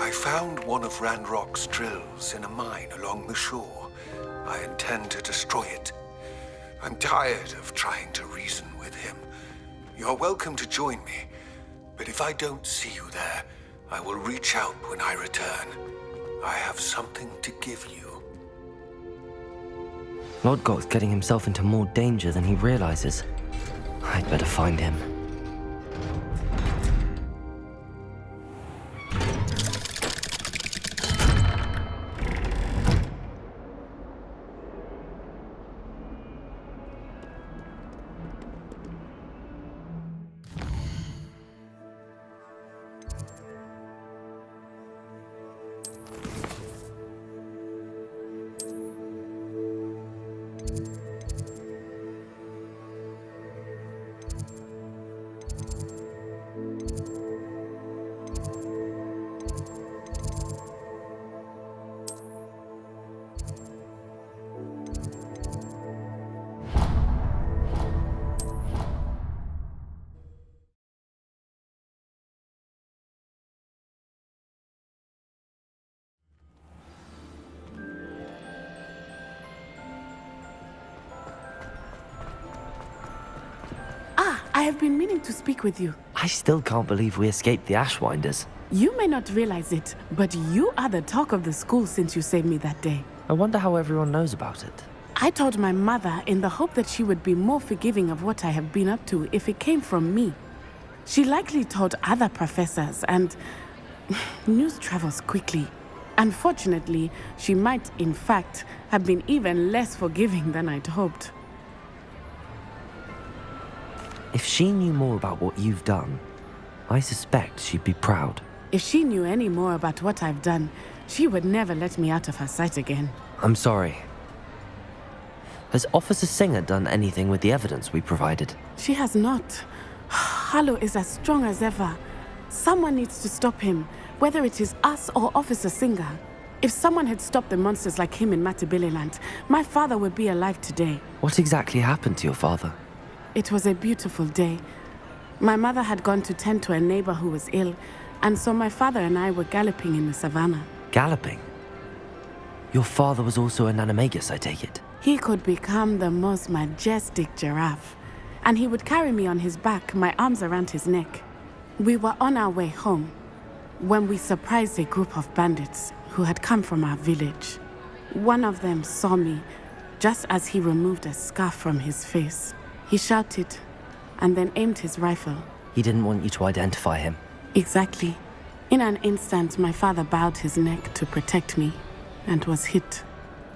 I found one of Ranrock's drills in a mine along the shore. I intend to destroy it. I'm tired of trying to reason with him. You're welcome to join me, but if I don't see you there, I will reach out when I return. I have something to give you. Lodgok's getting himself into more danger than he realizes. I'd better find him. I have been meaning to speak with you. I still can't believe we escaped the Ashwinders. You may not realize it, but you are the talk of the school since you saved me that day. I wonder how everyone knows about it. I told my mother in the hope that she would be more forgiving of what I have been up to if it came from me. She likely told other professors, and news travels quickly. Unfortunately, she might, in fact, have been even less forgiving than I'd hoped. If she knew more about what you've done, I suspect she'd be proud. If she knew any more about what I've done, she would never let me out of her sight again. I'm sorry. Has Officer Singer done anything with the evidence we provided? She has not. Harlow is as strong as ever. Someone needs to stop him, whether it is us or Officer Singer. If someone had stopped the monsters like him in Matabeleland, my father would be alive today. What exactly happened to your father? It was a beautiful day. My mother had gone to tend to a neighbor who was ill, and so my father and I were galloping in the savannah. Galloping? Your father was also an animagus, I take it? He could become the most majestic giraffe, and he would carry me on his back, my arms around his neck. We were on our way home when we surprised a group of bandits who had come from our village. One of them saw me just as he removed a scarf from his face. He shouted and then aimed his rifle. He didn't want you to identify him. Exactly. In an instant, my father bowed his neck to protect me and was hit.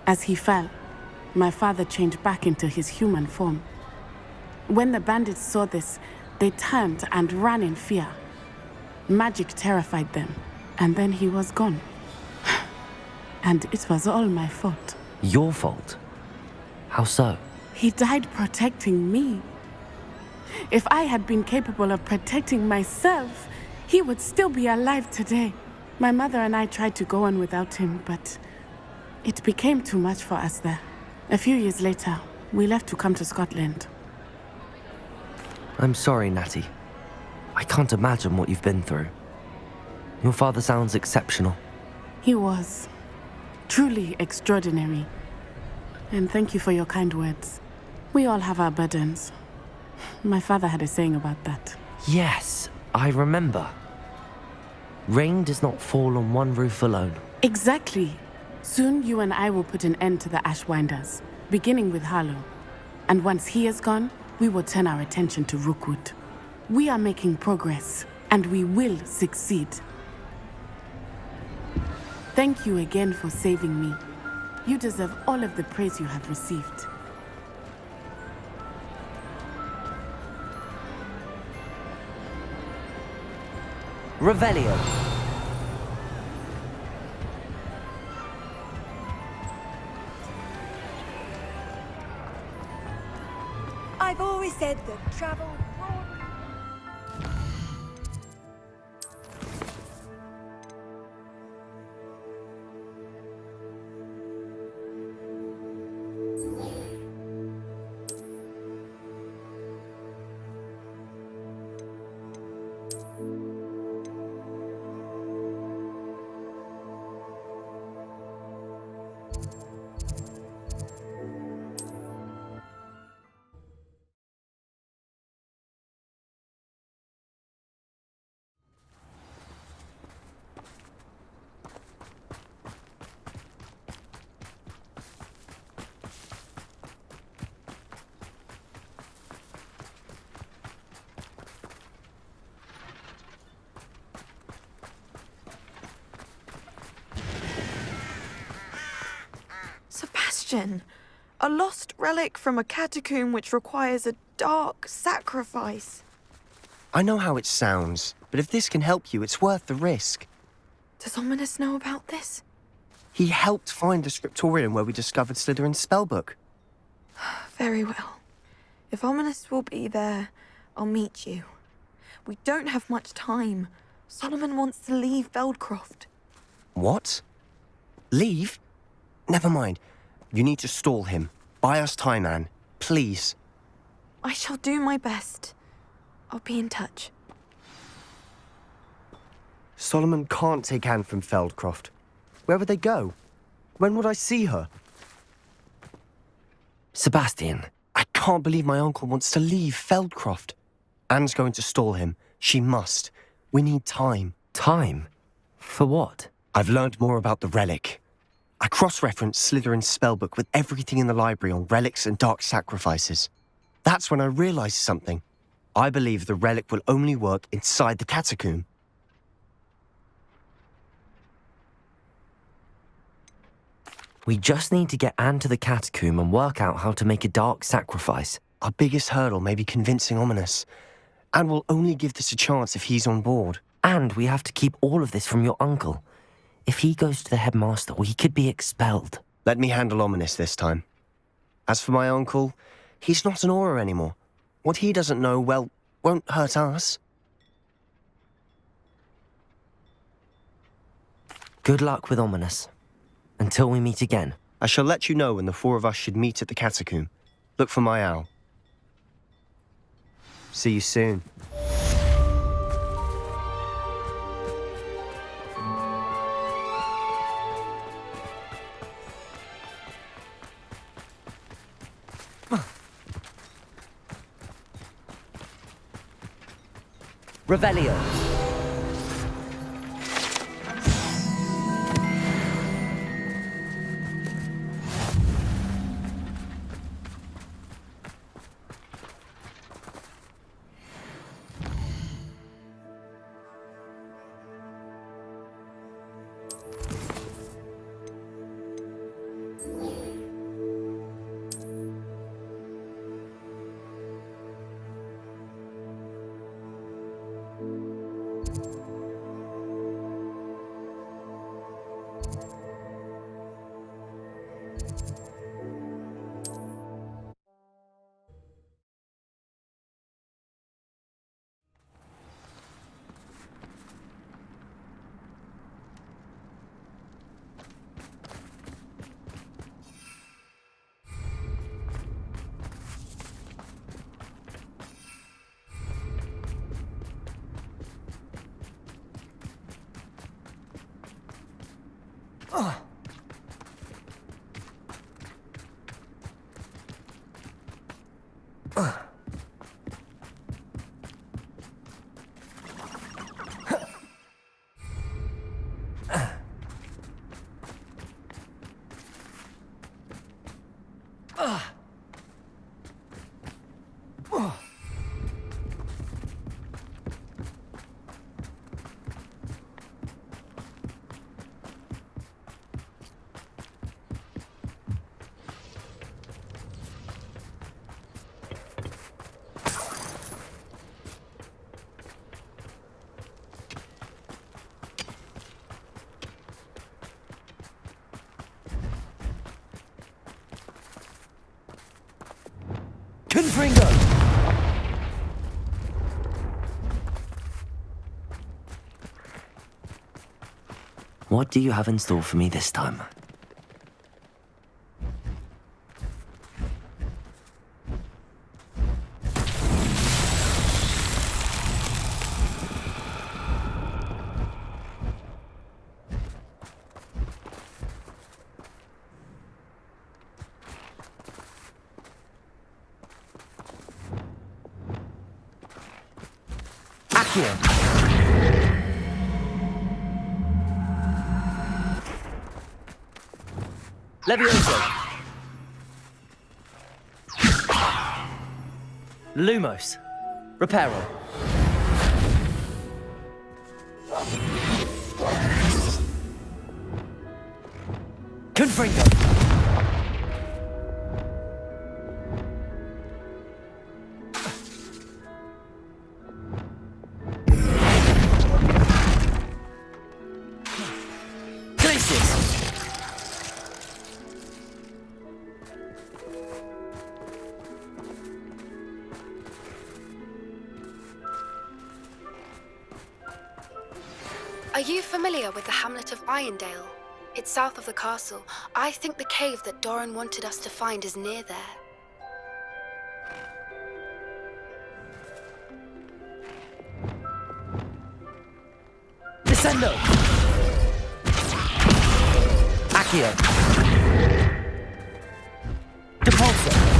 As he fell, my father changed back into his human form. When the bandits saw this, they turned and ran in fear. Magic terrified them, and then he was gone. And it was all my fault. Your fault? How so? He died protecting me. If I had been capable of protecting myself, he would still be alive today. My mother and I tried to go on without him, but it became too much for us there. A few years later, we left to come to Scotland. I'm sorry, Natty. I can't imagine what you've been through. Your father sounds exceptional. He was truly extraordinary. And thank you for your kind words. We all have our burdens. My father had a saying about that. Yes, I remember. Rain does not fall on one roof alone. Exactly. Soon you and I will put an end to the Ashwinders, beginning with Harlow. And once he is gone, we will turn our attention to Rookwood. We are making progress, and we will succeed. Thank you again for saving me. You deserve all of the praise you have received. Revelio. I've always said that travel broad... question. A lost relic from a catacomb which requires a dark sacrifice. I know how it sounds, but if this can help you, it's worth the risk. Does Ominous know about this? He helped find the scriptorium where we discovered Slytherin's spellbook. Very well. If Ominous will be there, I'll meet you. We don't have much time. Solomon wants to leave Feldcroft. What? Leave? Never mind. You need to stall him. Buy us time, Anne. Please. I shall do my best. I'll be in touch. Solomon can't take Anne from Feldcroft. Where would they go? When would I see her? Sebastian. I can't believe my uncle wants to leave Feldcroft. Anne's going to stall him. She must. We need time. Time? For what? I've learned more about the relic. I cross-referenced Slytherin's spellbook with everything in the library on relics and dark sacrifices. That's when I realized something. I believe the relic will only work inside the catacomb. We just need to get Anne to the catacomb and work out how to make a dark sacrifice. Our biggest hurdle may be convincing Ominous. And we'll only give this a chance if he's on board. And we have to keep all of this from your uncle. If he goes to the headmaster, we could be expelled. Let me handle Ominous this time. As for my uncle, he's not an Auror anymore. What he doesn't know, well, won't hurt us. Good luck with Ominous. Until we meet again. I shall let you know when the four of us should meet at the catacomb. Look for my owl. See you soon. Revelio. Confringo! What do you have in store for me this time? Accio! Levioso! Lumos! Reparo! Confringo! Are you familiar with the hamlet of Irondale? It's south of the castle. I think the cave that Doran wanted us to find is near there. Descendo! Accio! Depulso!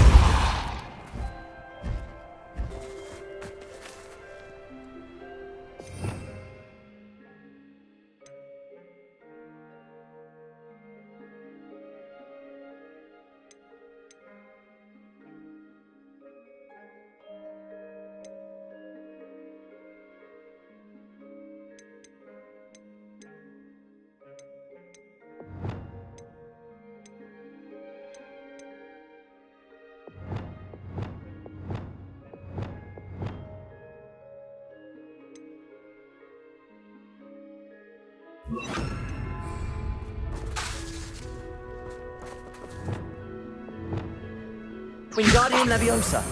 Wingardium Leviosa.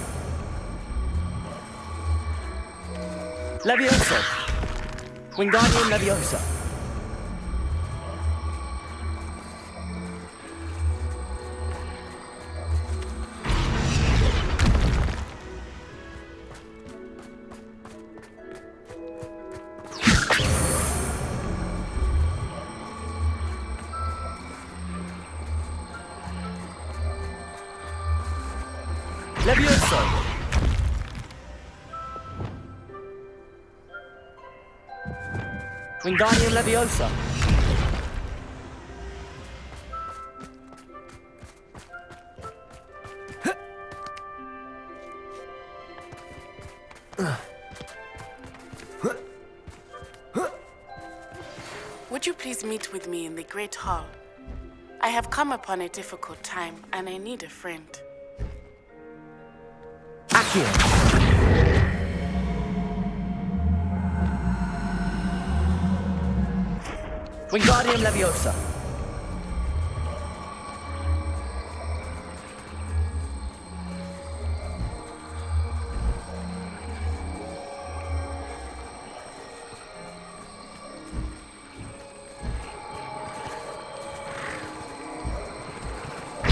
Levioso. Wingardium Leviosa. Levioso! Wingardium Leviosa! Would you please meet with me in the Great Hall? I have come upon a difficult time, and I need a friend. Accio! Wingardium Leviosa!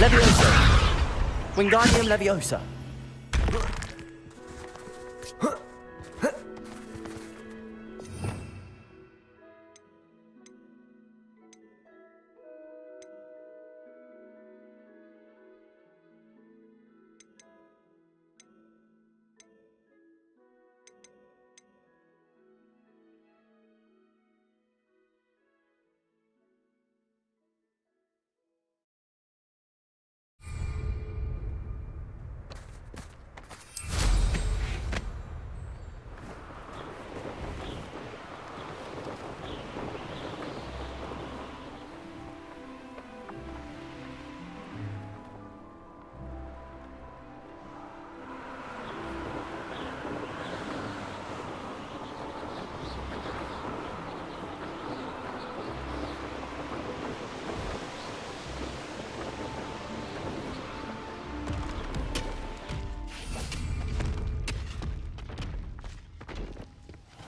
Leviosa! Wingardium Leviosa!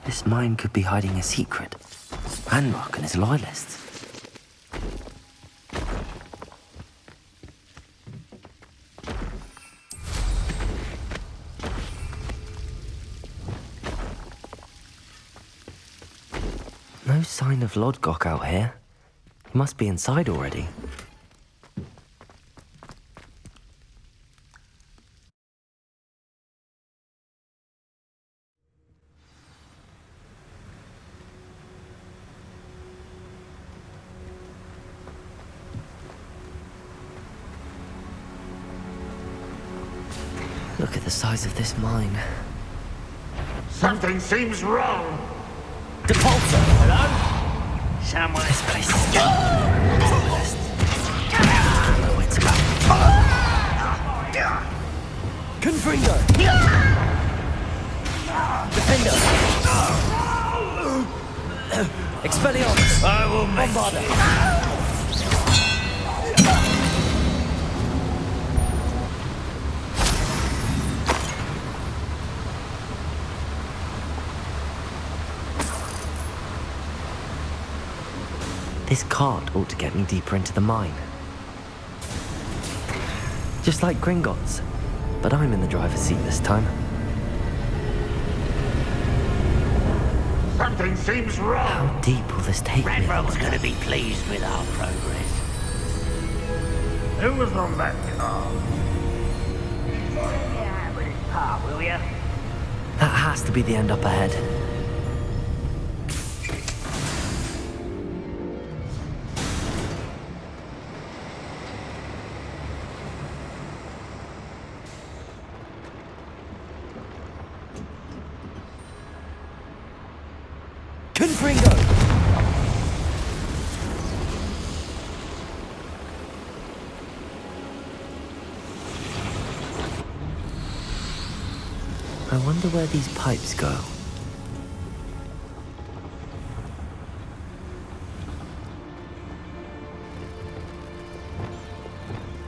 This mine could be hiding a secret. Ranrock and his loyalists. No sign of Lodgok out here. He must be inside already. Look at the size of this mine. Something seems wrong. Depulso! Hello? Someone. This place is loyalist. I know it's about. Confringo! Defender! Expelliarmus! I will make Bombarda! This cart ought to get me deeper into the mine. Just like Gringotts, but I'm in the driver's seat this time. Something seems wrong. How deep will this take me? Red Rogue's gonna be pleased with our progress. Who was on that car? Yeah, with his part, will ya? That has to be the end up ahead. Confringo! I wonder where these pipes go.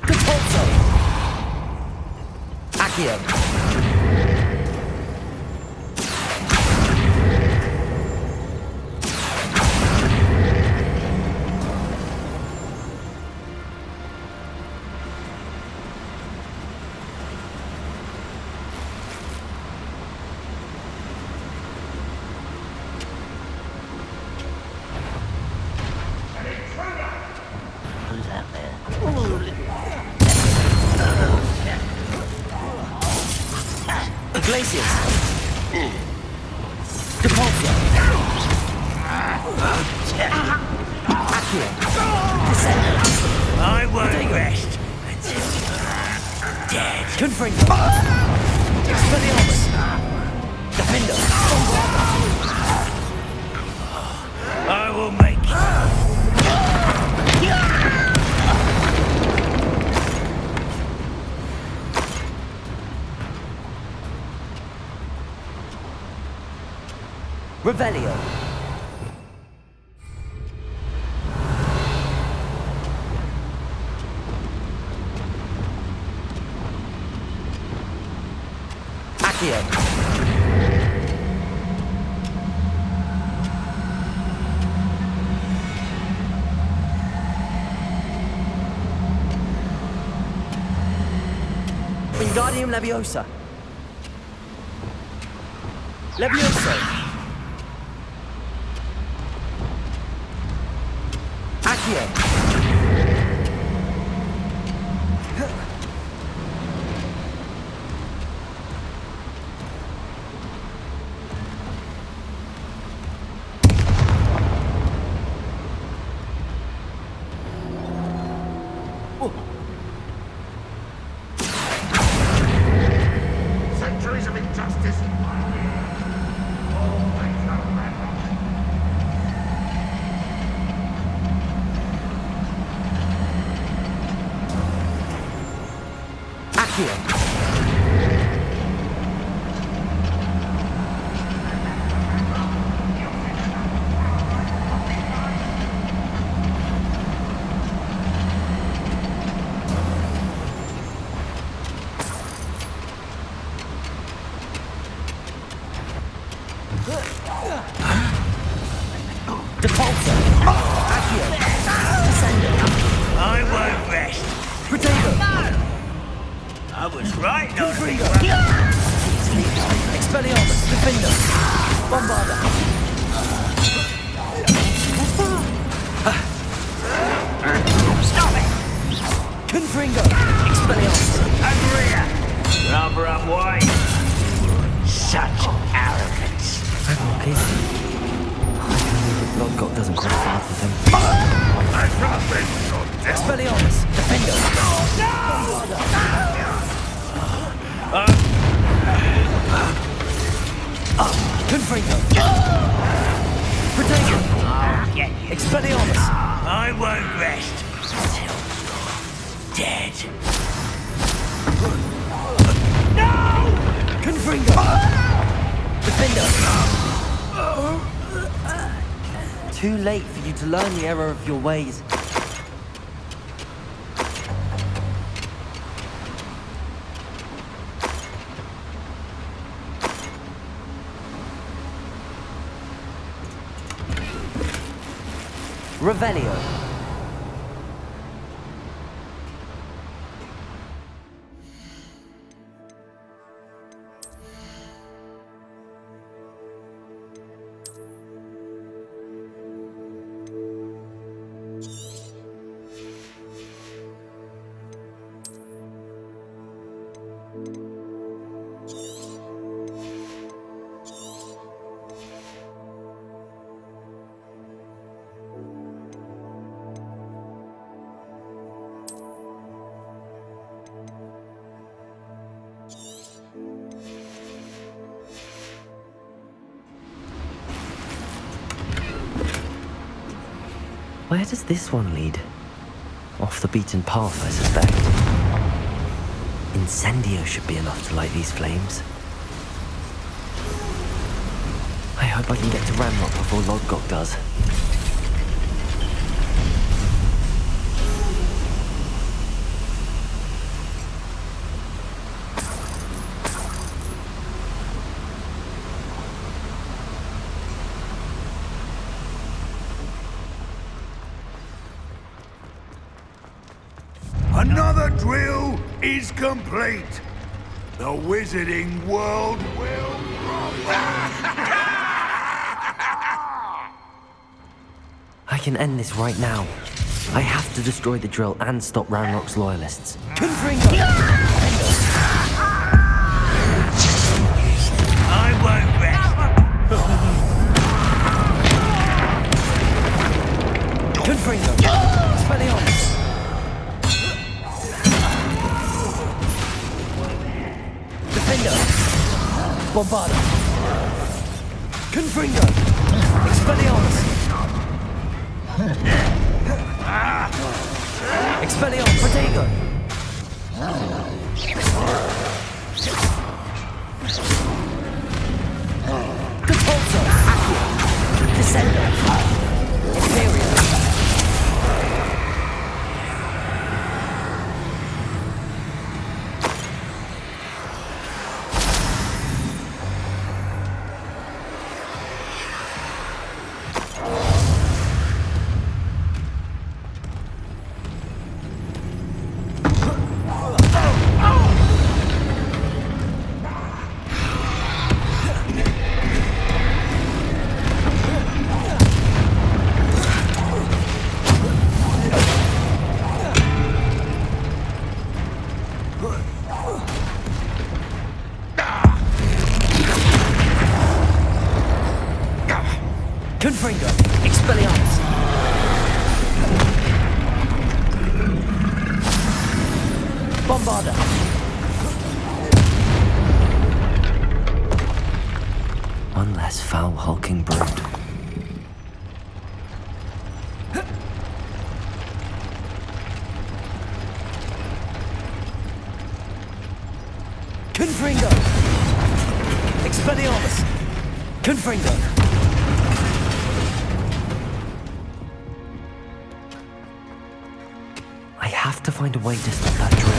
Capozzo! Accio! Who's out there? Iglesias! Depulso! Accio! I won't rest until you're dead. Confringo! Expelliarmus! Defender! I will make Revelio! Accio! Wingardium Leviosa! Levioso! Accio! Centuries of injustice. Always a rebel. Accio! Depulso! Accio! Descendo! I won't rest. Protego! I was right not to be Confringo! Expelliarmus! Defender! Bombarda! Stop it! Confringo! Expelliarmus! Agria! Rubber up white. Such arrogance. Okay. Lodgott doesn't cross paths with him. I can't wait your death. Expelliarmus! Defender! Confringo! Protego! I'll get you. Expelliarmus! I won't rest until you're dead. Confringo! Defender! Too late for you to learn the error of your ways. Revelio. Where does this one lead? Off the beaten path, I suspect. Incendio should be enough to light these flames. I hope I can get to Ranrock before Lodgok does. Another drill is complete. The wizarding world will I can end this right now. I have to destroy the drill and stop Ranrock's loyalists. Confringo! I won't rest. Confringo! Expelliarmus! Defender! Bombarda! Confringo! Expelliarmus! Expelliarmus! Protego! Catapulto! Accio! Descendo! Imperio! Confringo! Expelliarmus! Bombarda! One less foul hulking brood. Confringo! Expelliarmus! Confringo! I have to find a way to stop that drill.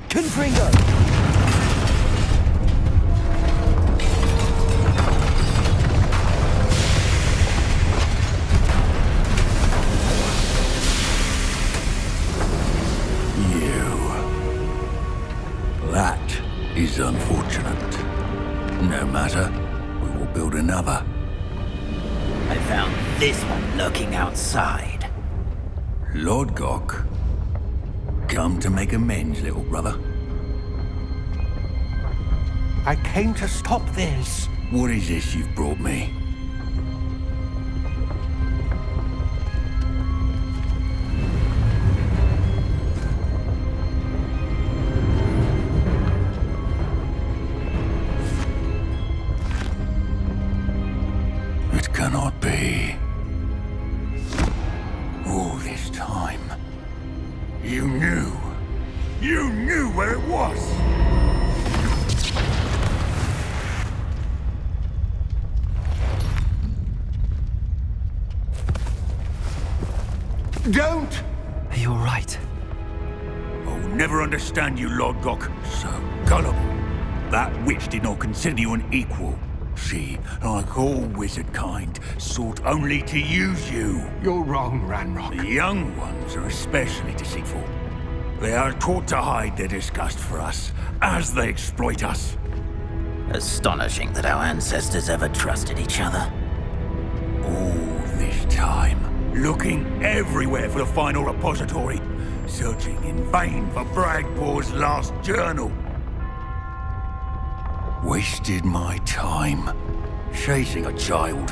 Confringo! That is unfortunate. No matter, we will build another. I found this one lurking outside. Lodgok, come to make amends, little brother. I came to stop this. What is this you've brought me? Don't! Are you alright? I'll never understand you, Lodgok. So gullible. That witch did not consider you an equal. She, like all wizard kind, sought only to use you. You're wrong, Ranrock. The young ones are especially deceitful. They are taught to hide their disgust for us, as they exploit us. Astonishing that our ancestors ever trusted each other. All this time, looking everywhere for the final repository, searching in vain for Bragbor's last journal. Wasted my time, chasing a child.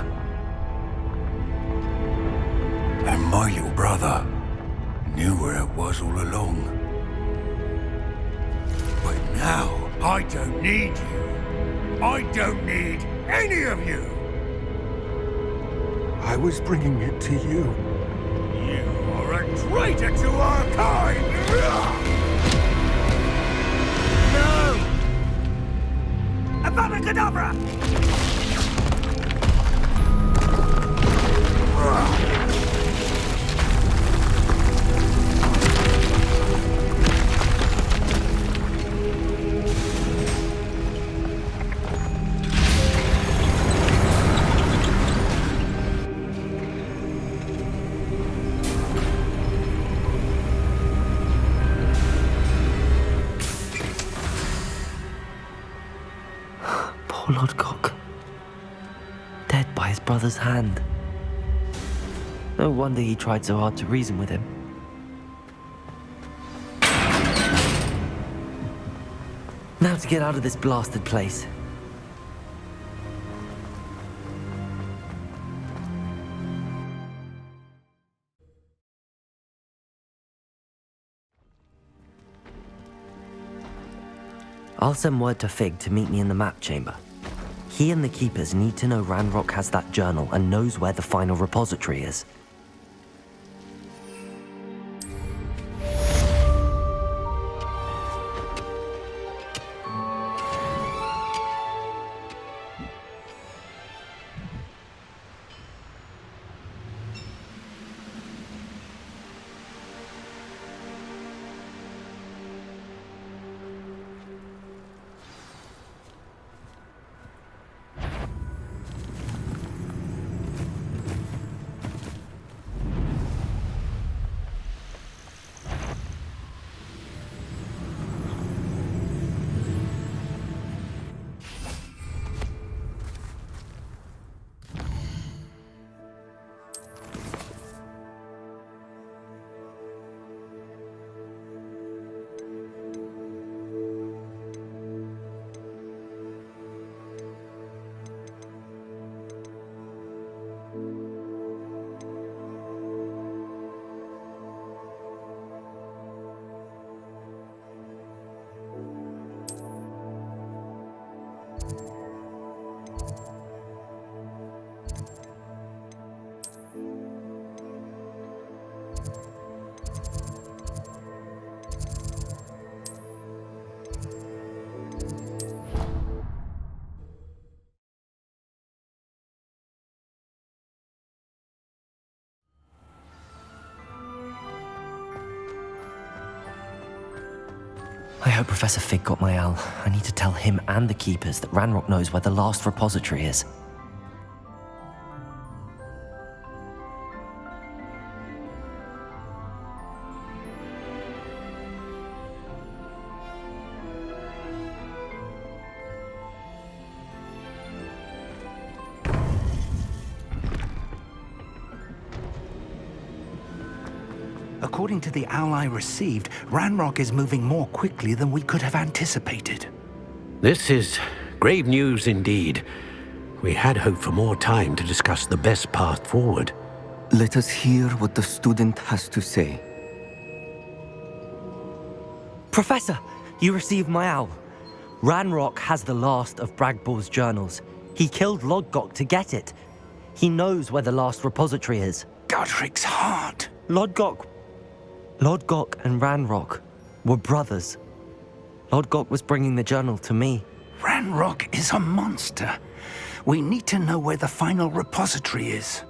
And my little brother knew where it was all along. But now, I don't need you. I don't need any of you. I was bringing it to you. You are a traitor to our kind! No! Avada-kedavra! Poor Lodgok. Dead by his brother's hand. No wonder he tried so hard to reason with him. Now to get out of this blasted place. I'll send word to Fig to meet me in the map chamber. He and the Keepers need to know Ranrock has that journal and knows where the final repository is. I hope Professor Fig got my owl. I need to tell him and the Keepers that Ranrock knows where the last repository is. According to the owl I received, Ranrock is moving more quickly than we could have anticipated. This is grave news indeed. We had hoped for more time to discuss the best path forward. Let us hear what the student has to say. Professor, you received my owl. Ranrock has the last of Bragbor's journals. He killed Lodgok to get it. He knows where the last repository is. Godric's heart. Lodgok and Ranrock were brothers. Lodgok was bringing the journal to me. Ranrock is a monster. We need to know where the final repository is.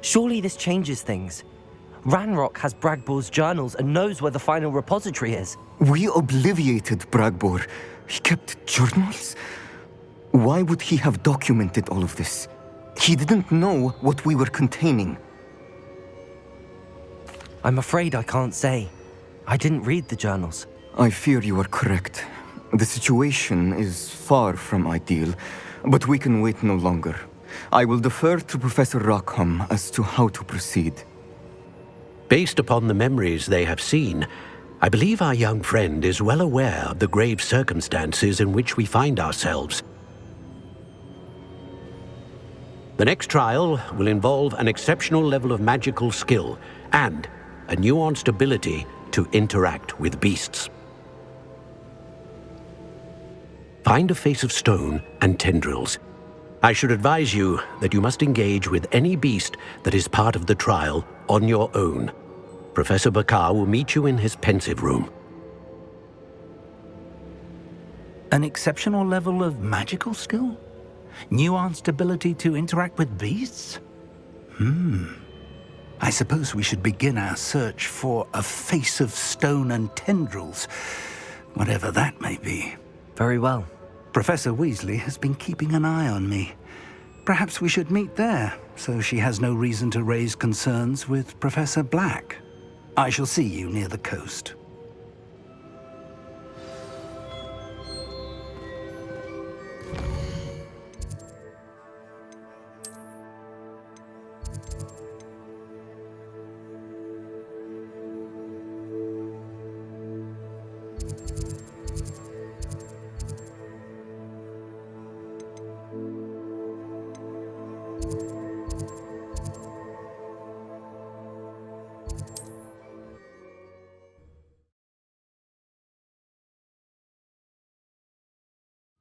Surely this changes things. Ranrock has Bragbor's journals and knows where the final repository is. We obliviated Bragbor. He kept journals? Why would he have documented all of this? He didn't know what we were containing. I'm afraid I can't say. I didn't read the journals. I fear you are correct. The situation is far from ideal, but we can wait no longer. I will defer to Professor Rockham as to how to proceed. Based upon the memories they have seen, I believe our young friend is well aware of the grave circumstances in which we find ourselves. The next trial will involve an exceptional level of magical skill and a nuanced ability to interact with beasts. Find a face of stone and tendrils. I should advise you that you must engage with any beast that is part of the trial on your own. Professor Bakar will meet you in his pensive room. An exceptional level of magical skill? Nuanced ability to interact with beasts? I suppose we should begin our search for a face of stone and tendrils, whatever that may be. Very well. Professor Weasley has been keeping an eye on me. Perhaps we should meet there, so she has no reason to raise concerns with Professor Black. I shall see you near the coast.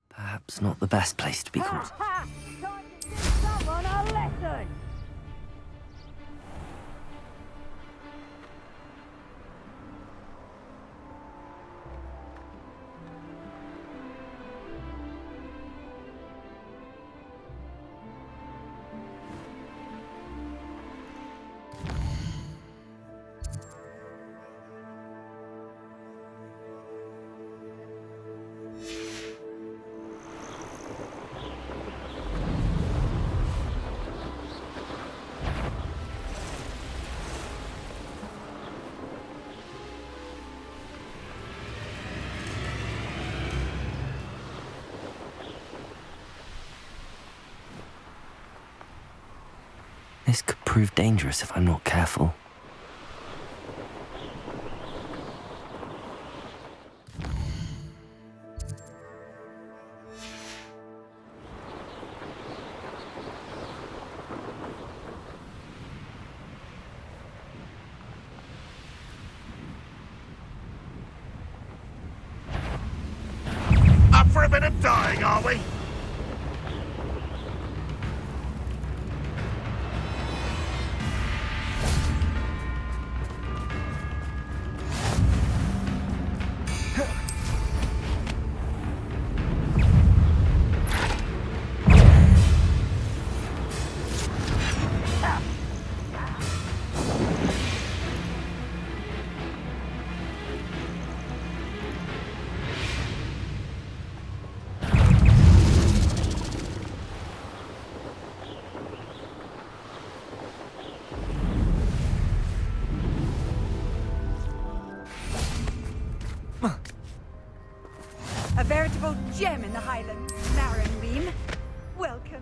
Perhaps not the best place to be caught. Time to give someone a lesson! This could prove dangerous if I'm not careful. Up for a bit of dying, are we? A veritable gem in the Highlands, Narrenweem. Welcome.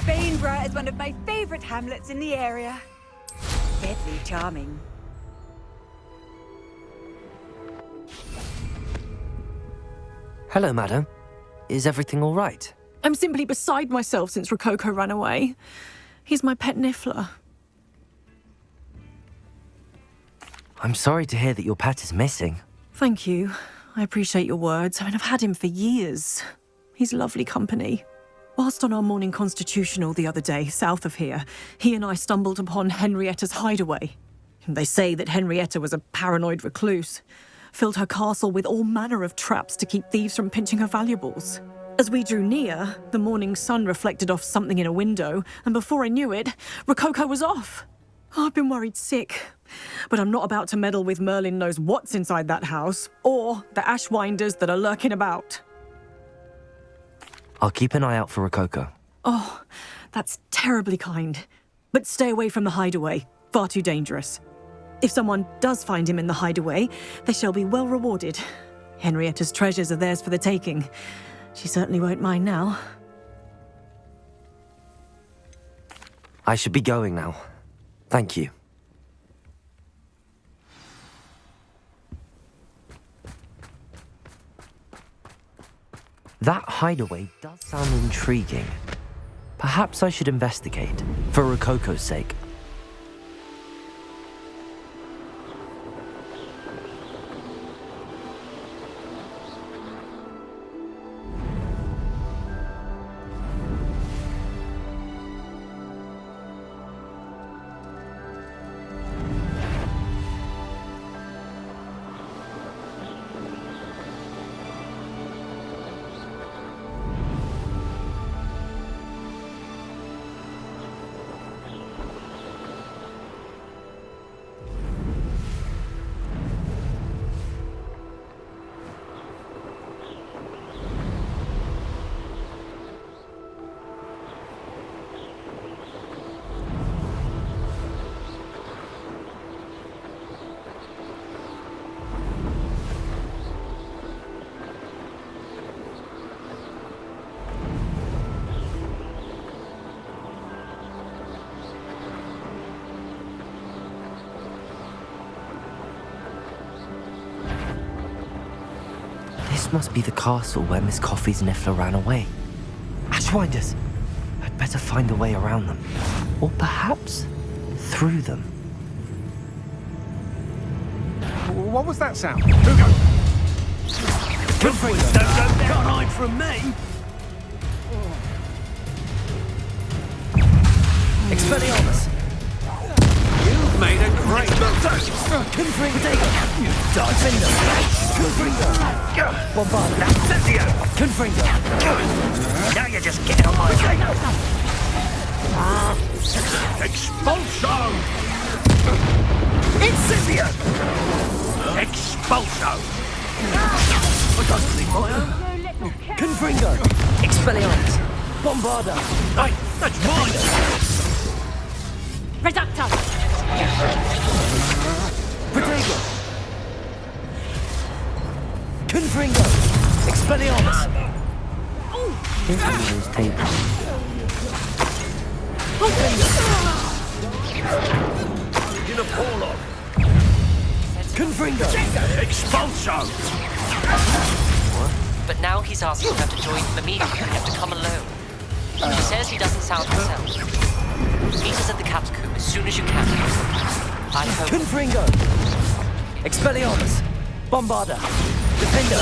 Bainborough is one of my favorite hamlets in the area. Deadly charming. Hello, madam. Is everything all right? I'm simply beside myself since Rococo ran away. He's my pet niffler. I'm sorry to hear that your pet is missing. Thank you. I appreciate your words. I mean, I've had him for years. He's lovely company. Whilst on our morning constitutional the other day, south of here, he and I stumbled upon Henrietta's hideaway. They say that Henrietta was a paranoid recluse, filled her castle with all manner of traps to keep thieves from pinching her valuables. As we drew near, the morning sun reflected off something in a window, and before I knew it, Rococo was off. I've been worried sick, but I'm not about to meddle with Merlin knows what's inside that house, or the ashwinders that are lurking about. I'll keep an eye out for Rococo. Oh, that's terribly kind. But stay away from the hideaway. Far too dangerous. If someone does find him in the hideaway, they shall be well rewarded. Henrietta's treasures are theirs for the taking. She certainly won't mind now. I should be going now. Thank you. That hideaway does sound intriguing. Perhaps I should investigate, for Rococo's sake. This must be the castle where Miss Coffee's Niffler ran away. Ashwinders! I'd better find a way around them. Or perhaps through them. What was that sound? Who goes? Good for you. Can't hide from me. Expelliarmus! You've made a great Confringo! Confringo! Bombard! Incendio! Confringo! Now you're just getting on my case. Expulso! Incendio! Expulso! I don't believe fire. Confringo! Expelliarmus! Bombarda! Hey, that's mine! Reductor! Protego! Confringo! Expelliarmus! Here's one of those tables. In a Porlock! Confringo! Expulso! But now he's asking her to join him immediately and to come alone. She says he doesn't sound himself. Meet us at the catacomb as soon as you can. I hope... Confringo! Expelliarmus! Bombarda! Defender!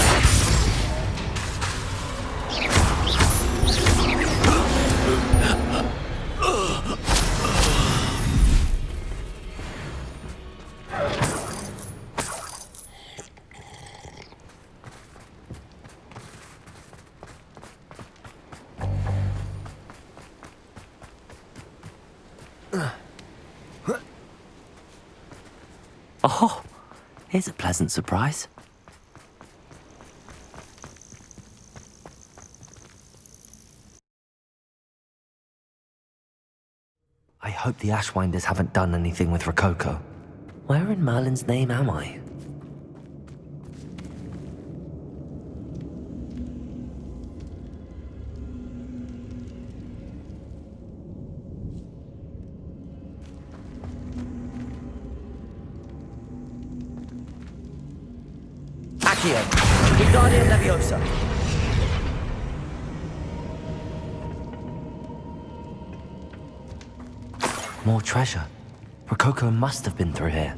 Oh, here's a pleasant surprise. I hope the Ashwinders haven't done anything with Rococo. Where in Merlin's name am I? Accio, Wingardium Leviosa. More treasure. Rococo must have been through here.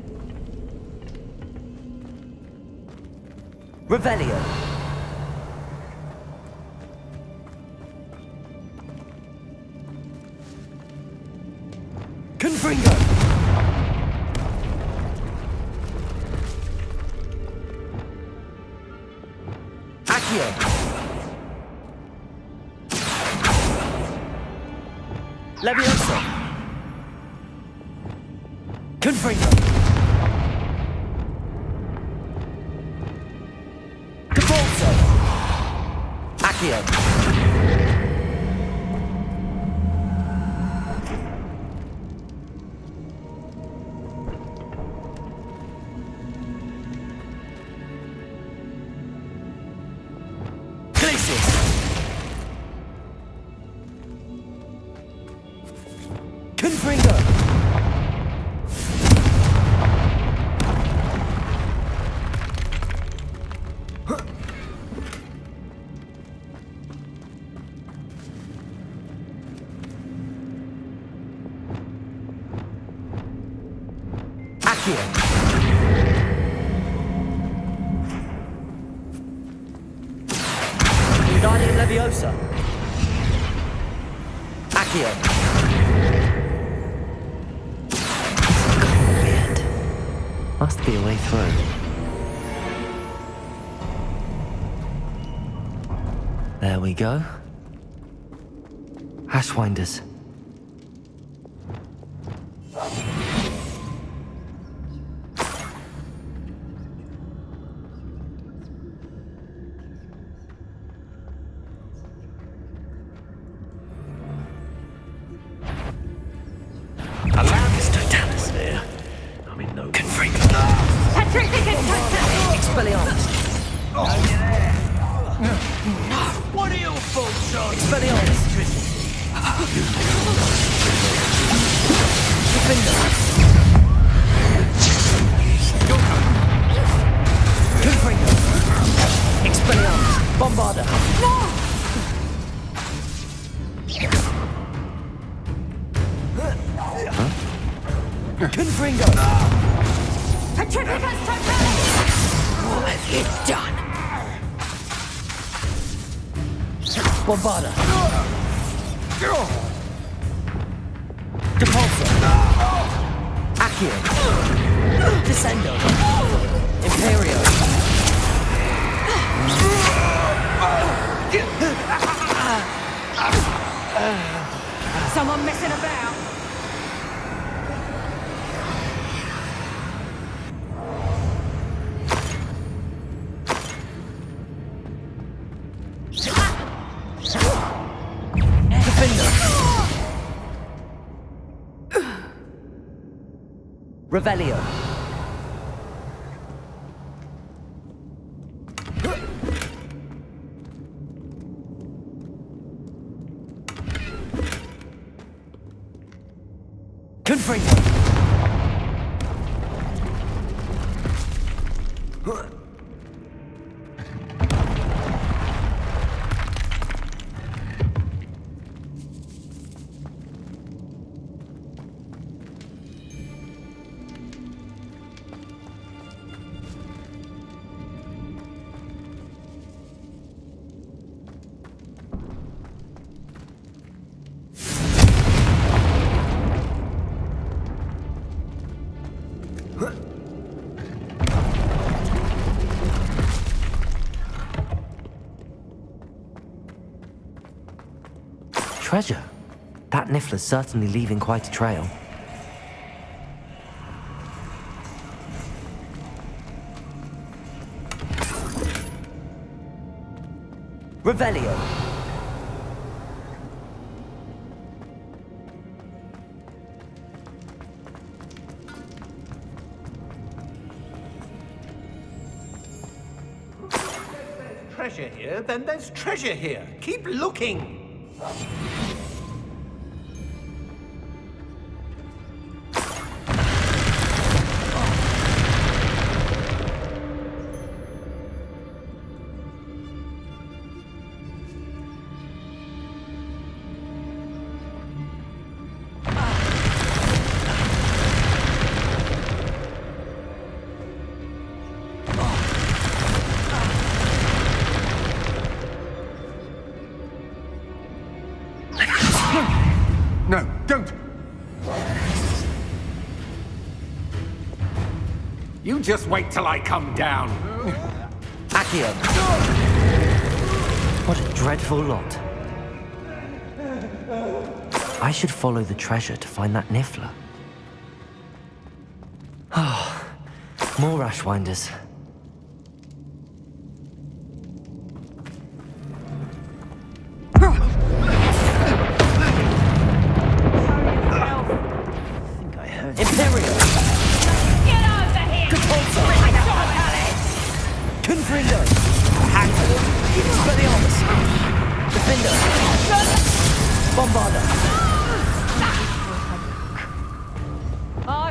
Revelio. Confringo. Accio. Levioso. Confringo. Devolso. Accio. Confringo. Accio. Wingardium Leviosa. Accio. Must be a way through. There we go. Ashwinders. Expelliarmus. What are your faults on? Expelliarmus. Defender. Confringo. Expelliarmus. Bombarda. No! Confringo. Petrificus Totalis! What have you done? Bombarda. Depulso. Accio. Descendo. Imperio. Someone messing about? Revelio. Confringo. Treasure. That Niffler's certainly leaving quite a trail. Revelio. Treasure here, then there's treasure here. Keep looking. No, don't! You just wait till I come down. Accio! What a dreadful lot. I should follow the treasure to find that Niffler. Ah, more Ashwinders. Imperial! Get over here! Compulso! Confrindo! Hacker! Expelliarmus! Defender! Bombarda!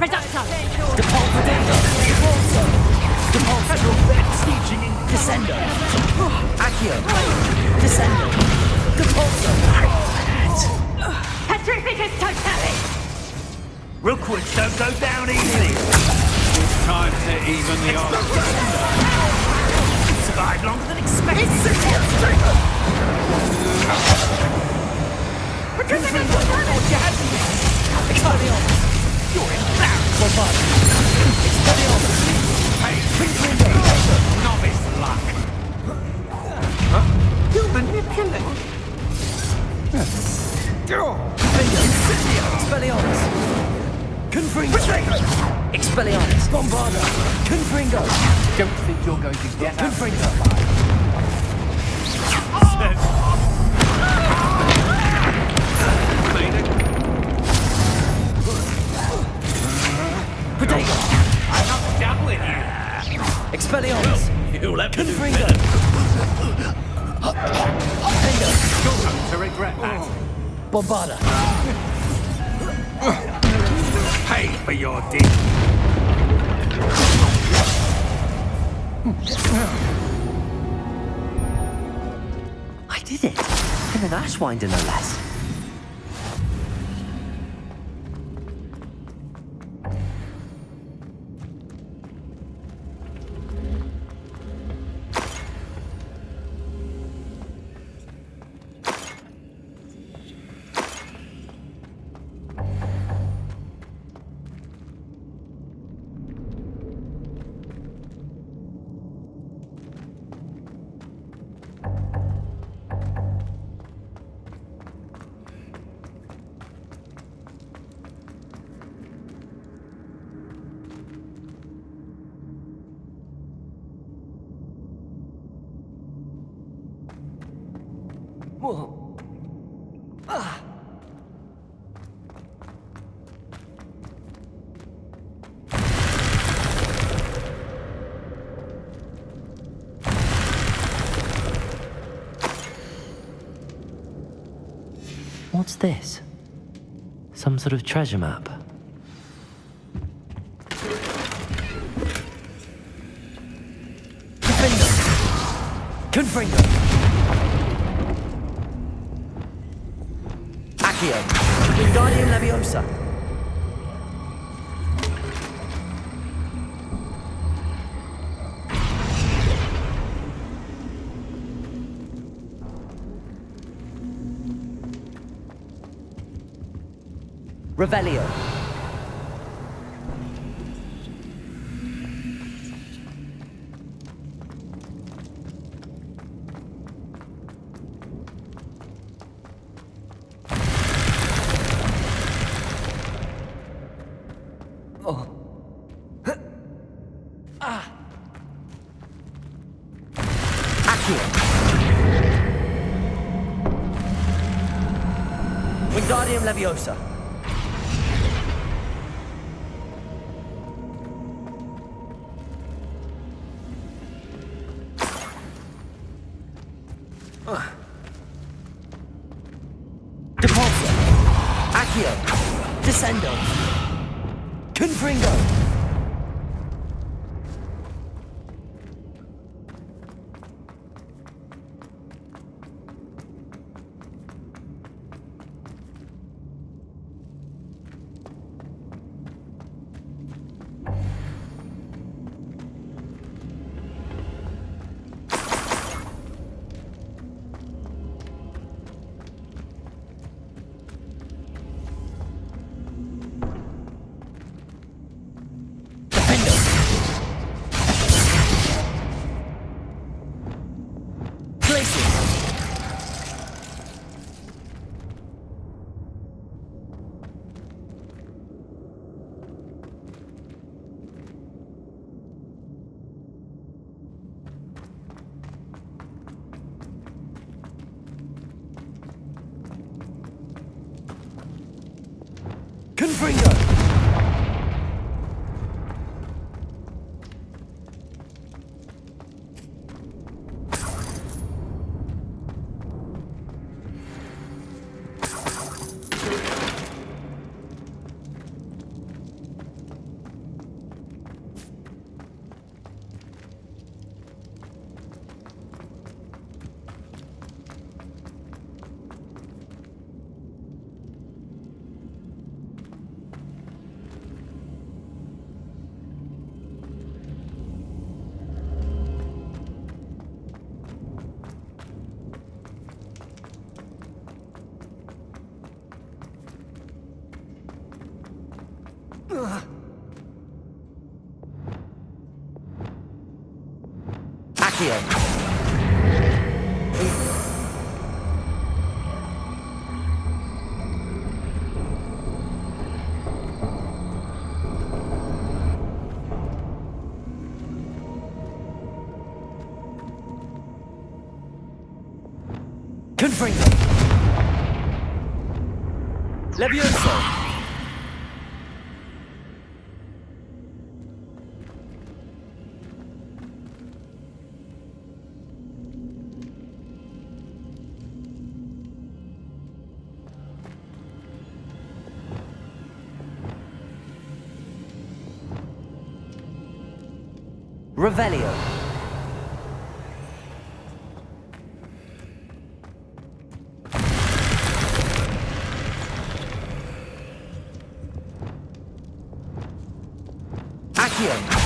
Reductor! Depult Predictor! Depulso! Depulso! Descendo! Accio! Descendo! Depulso! Petrificus Totalis! Rookwoods don't go down easily. It's time to even the odds. Survived longer than expected. Expelliarmus! You're embarrassed. Bombarda! Expelliarmus! Hey, Confrindo! novice luck. Huh? You manipulate. Defender! Expelliarmus! Confringo! Expelliarmus! Bombarda! Confringo! Don't think you're going to get out. Confringo! Protego! I'm not done with you. Expelliarmus! You'll have to do Confringo! Defender! You're going to regret that. Bombarda! Pay for your deed. I did it! And an Ashwinder, no less. Whoa. Ah. What's this? Some sort of treasure map? Confringo! Accio! Wingardium Leviosa! Revelio! Oh. Ah. Accio. Wingardium Leviosa. Depulso. Accio. Descendo. Confringo! Confringo! Accio. Confringo. Levioso. Revelio. Accio.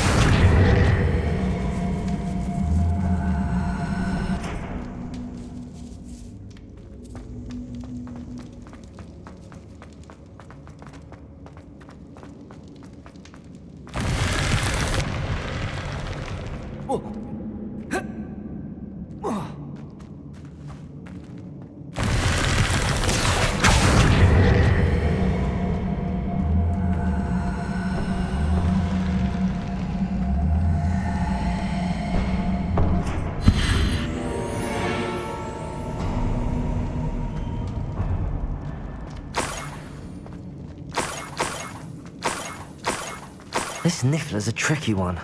This Niffler's a tricky one.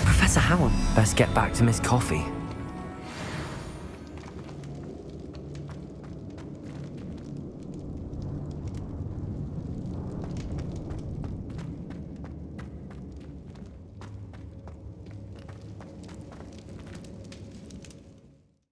Professor Howard, best get back to Miss Coffee.